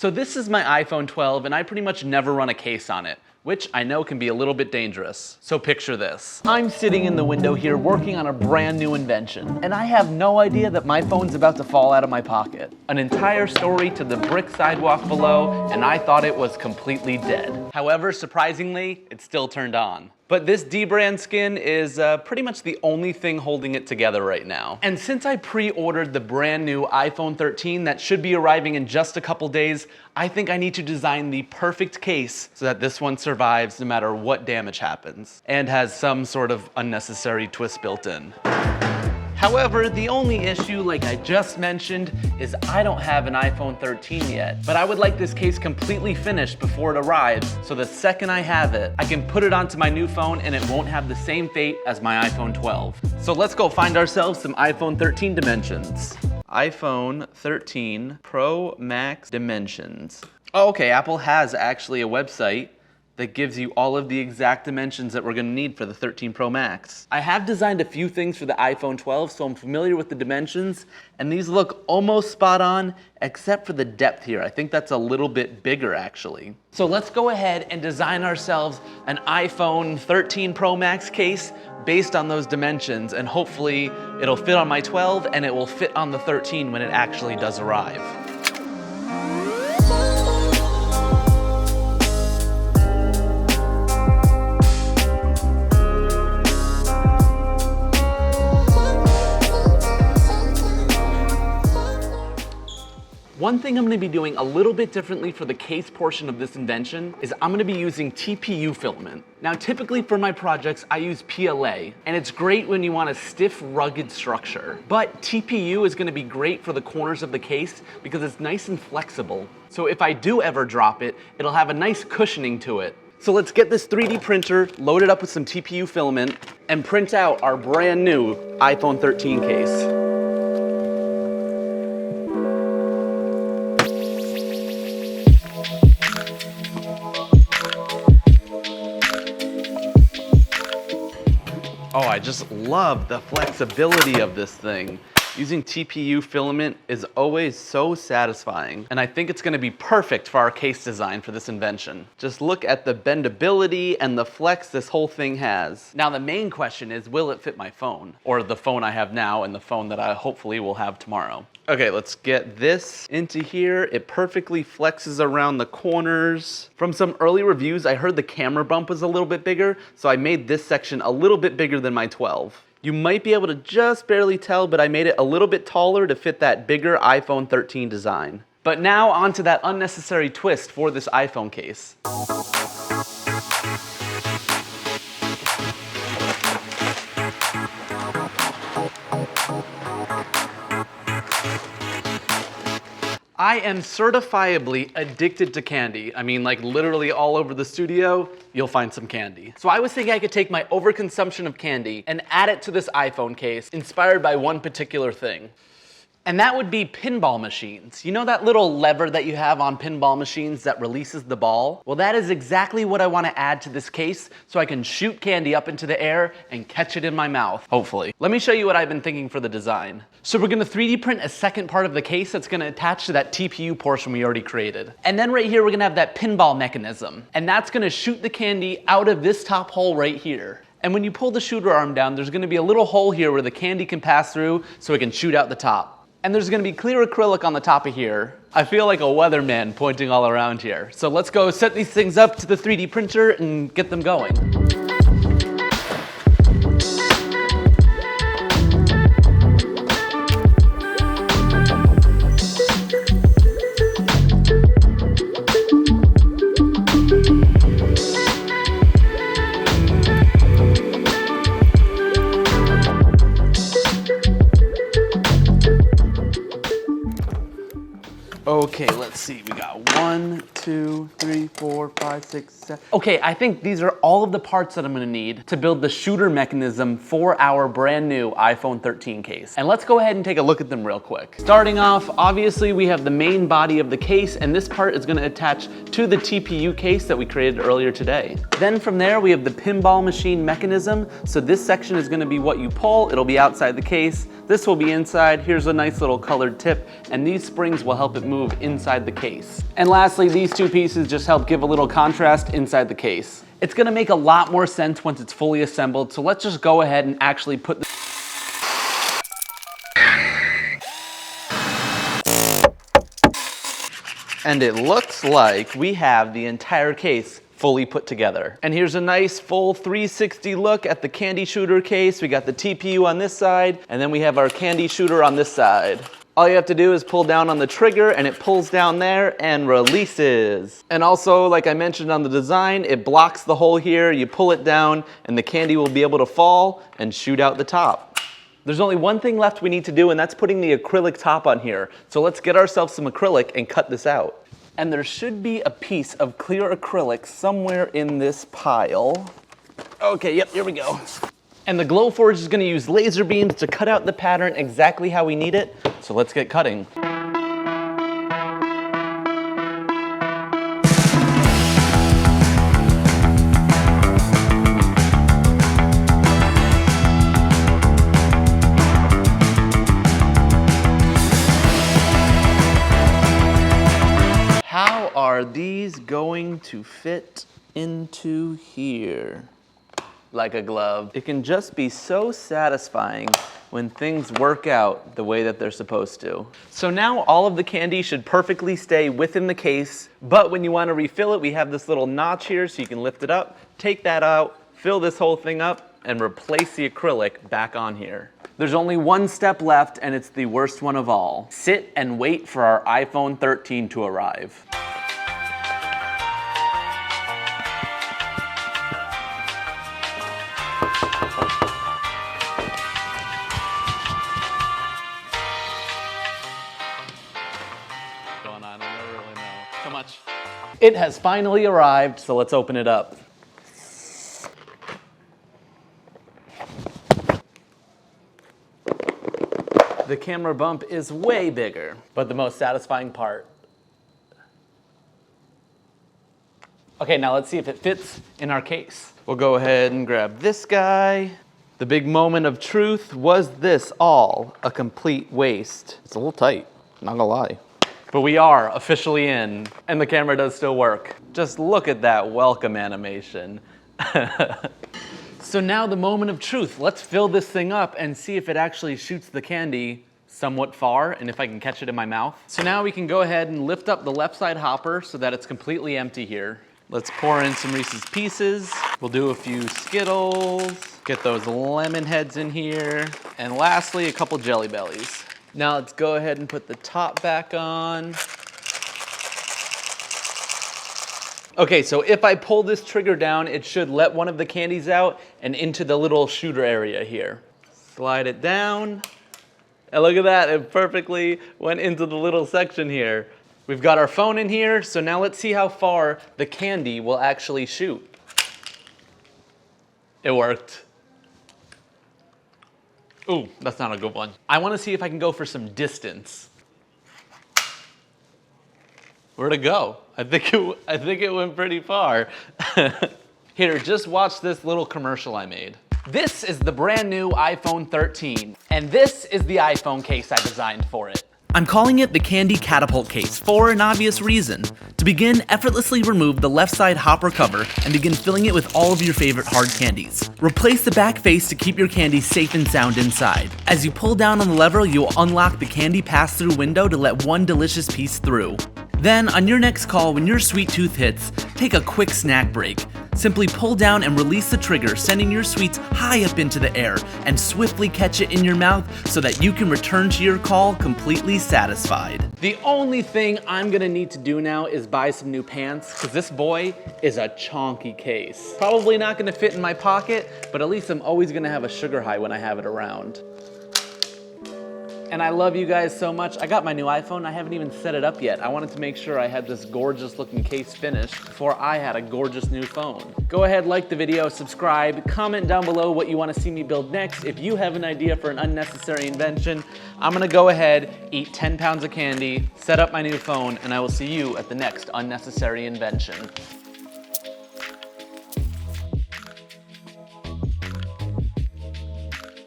So this is my iPhone 12 and I pretty much never run a case on it, which I know can be a little bit dangerous. So picture this. I'm sitting in the window here working on a brand new invention, and I have no idea that my phone's about to fall out of my pocket. An entire story to the brick sidewalk below, and I thought it was completely dead. However, surprisingly, it still turned on. But this D-brand skin is pretty much the only thing holding it together right now. And since I pre-ordered the brand new iPhone 13 that should be arriving in just a couple days, I think I need to design the perfect case so that this one survives no matter what damage happens and has some sort of unnecessary twist built in. However, the only issue, like I just mentioned, is I don't have an iPhone 13 yet, but I would like this case completely finished before it arrives, so the second I have it, I can put it onto my new phone and it won't have the same fate as my iPhone 12. So let's go find ourselves some iPhone 13 dimensions. iPhone 13 Pro Max dimensions. Oh, okay, Apple has actually a website that gives you all of the exact dimensions that we're gonna need for the 13 Pro Max. I have designed a few things for the iPhone 12, so I'm familiar with the dimensions, and these look almost spot on, except for the depth here. I think that's a little bit bigger, actually. So let's go ahead and design ourselves an iPhone 13 Pro Max case based on those dimensions, and hopefully it'll fit on my 12 and it will fit on the 13 when it actually does arrive. One thing I'm gonna be doing a little bit differently for the case portion of this invention is I'm gonna be using TPU filament. Now, typically for my projects, I use PLA, and it's great when you want a stiff, rugged structure. But TPU is gonna be great for the corners of the case because it's nice and flexible. So if I do ever drop it, it'll have a nice cushioning to it. So let's get this 3D printer loaded up with some TPU filament and print out our brand new iPhone 13 case. Oh, I just love the flexibility of this thing. Using TPU filament is always so satisfying, and I think it's gonna be perfect for our case design for this invention. Just look at the bendability and the flex this whole thing has. Now the main question is, will it fit my phone? Or the phone I have now and the phone that I hopefully will have tomorrow. Okay, let's get this into here. It perfectly flexes around the corners. From some early reviews, I heard the camera bump was a little bit bigger, so I made this section a little bit bigger than my 12. You might be able to just barely tell, but I made it a little bit taller to fit that bigger iPhone 13 design. But now onto that unnecessary twist for this iPhone case. I am certifiably addicted to candy. I mean, like literally all over the studio, you'll find some candy. So I was thinking I could take my overconsumption of candy and add it to this iPhone case, inspired by one particular thing. And that would be pinball machines. You know that little lever that you have on pinball machines that releases the ball? Well, that is exactly what I want to add to this case so I can shoot candy up into the air and catch it in my mouth, hopefully. Let me show you what I've been thinking for the design. So we're gonna 3D print a second part of the case that's gonna attach to that TPU portion we already created. And then right here, we're gonna have that pinball mechanism. And that's gonna shoot the candy out of this top hole right here. And when you pull the shooter arm down, there's gonna be a little hole here where the candy can pass through so it can shoot out the top. And there's gonna be clear acrylic on the top of here. I feel like a weatherman pointing all around here. So let's go set these things up to the 3D printer and get them going. Okay, let's see, we got 1, 2, 3, 4, 5, 6, 7. Okay, I think these are all of the parts that I'm gonna need to build the shooter mechanism for our brand new iPhone 13 case. And let's go ahead and take a look at them real quick. Starting off, obviously we have the main body of the case, and this part is gonna attach to the TPU case that we created earlier today. Then from there, we have the pinball machine mechanism. So this section is gonna be what you pull, it'll be outside the case. This will be inside. Here's a nice little colored tip, and these springs will help it move inside the case. And lastly, these two pieces just help give a little contrast inside the case. It's gonna make a lot more sense once it's fully assembled, so let's just go ahead and actually put the and it looks like we have the entire case fully put together. And here's a nice full 360 look at the candy shooter case. We got the TPU on this side, and then we have our candy shooter on this side. All you have to do is pull down on the trigger and it pulls down there and releases. And also, like I mentioned on the design, it blocks the hole here. You pull it down and the candy will be able to fall and shoot out the top. There's only one thing left we need to do, and that's putting the acrylic top on here. So let's get ourselves some acrylic and cut this out. And there should be a piece of clear acrylic somewhere in this pile. Okay, yep, here we go. And the Glowforge is gonna use laser beams to cut out the pattern exactly how we need it. So let's get cutting. How are these going to fit into here? Like a glove. It can just be so satisfying when things work out the way that they're supposed to. So now all of the candy should perfectly stay within the case, but when you want to refill it, we have this little notch here so you can lift it up, take that out, fill this whole thing up, and replace the acrylic back on here. There's only one step left, and it's the worst one of all. Sit and wait for our iPhone 13 to arrive. It has finally arrived, so let's open it up. The camera bump is way bigger, but the most satisfying part. Okay, now let's see if it fits in our case. We'll go ahead and grab this guy. The big moment of truth, was this all a complete waste? It's a little tight, not gonna lie. But we are officially in, and the camera does still work. Just look at that welcome animation. So now the moment of truth. Let's fill this thing up and see if it actually shoots the candy somewhat far and if I can catch it in my mouth. So now we can go ahead and lift up the left side hopper so that it's completely empty here. Let's pour in some Reese's Pieces. We'll do a few Skittles, get those lemon heads in here, and lastly, a couple Jelly Bellies. Now let's go ahead and put the top back on. Okay, so if I pull this trigger down, it should let one of the candies out and into the little shooter area here. Slide it down. And look at that, it perfectly went into the little section here. We've got our phone in here, so now let's see how far the candy will actually shoot. It worked. Ooh, that's not a good one. I want to see if I can go for some distance. Where'd it go? I think it went pretty far. Here, just watch this little commercial I made. This is the brand new iPhone 13, and this is the iPhone case I designed for it. I'm calling it the Candy Catapult Case for an obvious reason. To begin, effortlessly remove the left side hopper cover and begin filling it with all of your favorite hard candies. Replace the back face to keep your candy safe and sound inside. As you pull down on the lever, you will unlock the candy pass-through window to let one delicious piece through. Then, on your next call, when your sweet tooth hits, take a quick snack break. Simply pull down and release the trigger, sending your sweets high up into the air, and swiftly catch it in your mouth so that you can return to your call completely satisfied. The only thing I'm gonna need to do now is buy some new pants, because this boy is a chonky case. Probably not gonna fit in my pocket, but at least I'm always gonna have a sugar high when I have it around. And I love you guys so much. I got my new iPhone, I haven't even set it up yet. I wanted to make sure I had this gorgeous looking case finished before I had a gorgeous new phone. Go ahead, like the video, subscribe, comment down below what you want to see me build next. If you have an idea for an unnecessary invention, I'm gonna go ahead, eat 10 pounds of candy, set up my new phone, and I will see you at the next unnecessary invention.